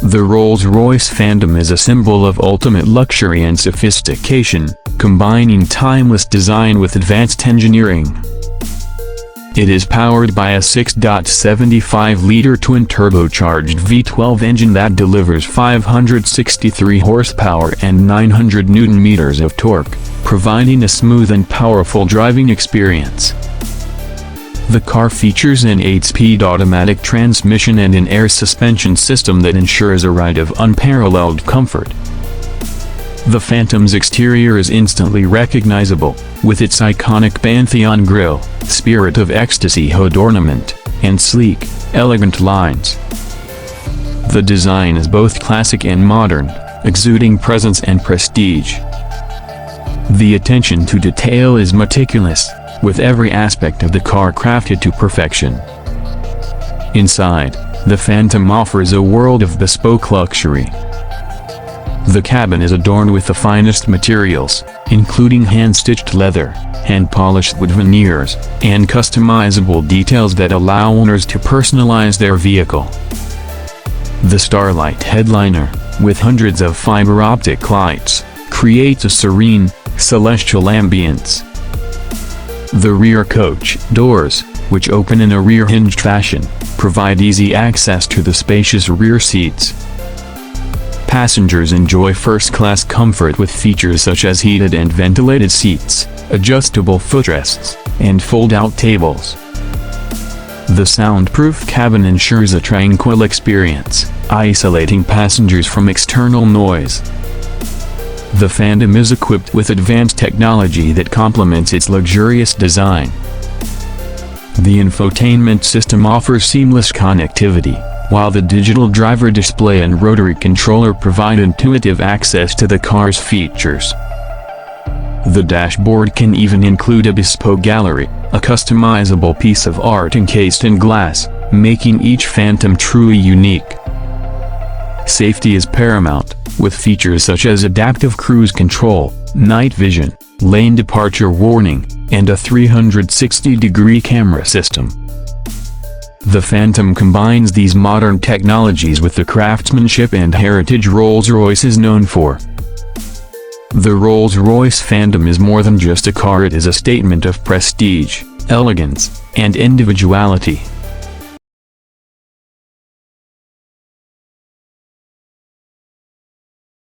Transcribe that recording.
The Rolls-Royce Phantom is a symbol of ultimate luxury and sophistication, combining timeless design with advanced engineering. It is powered by a 6.75-liter twin-turbocharged V12 engine that delivers 563 horsepower and 900 Nm of torque, providing a smooth and powerful driving experience. The car features an 8-speed automatic transmission and an air suspension system that ensures a ride of unparalleled comfort. The Phantom's exterior is instantly recognizable, with its iconic Pantheon grille, Spirit of Ecstasy hood ornament, and sleek, elegant lines. The design is both classic and modern, exuding presence and prestige. The attention to detail is meticulous, with every aspect of the car crafted to perfection. Inside, the Phantom offers a world of bespoke luxury. The cabin is adorned with the finest materials, including hand-stitched leather, hand-polished wood veneers, and customizable details that allow owners to personalize their vehicle. The Starlight headliner, with hundreds of fiber optic lights, creates a serene, celestial ambience. The rear coach doors, which open in a rear-hinged fashion, provide easy access to the spacious rear seats. Passengers enjoy first-class comfort with features such as heated and ventilated seats, adjustable footrests, and fold-out tables. The soundproof cabin ensures a tranquil experience, isolating passengers from external noise. The Phantom is equipped with advanced technology that complements its luxurious design. The infotainment system offers seamless connectivity, while the digital driver display and rotary controller provide intuitive access to the car's features. The dashboard can even include a bespoke gallery, a customizable piece of art encased in glass, making each Phantom truly unique. Safety is paramount, with features such as adaptive cruise control, night vision, lane departure warning, and a 360-degree camera system. The Phantom combines these modern technologies with the craftsmanship and heritage Rolls-Royce is known for. The Rolls-Royce Phantom is more than just a car, it is a statement of prestige, elegance, and individuality.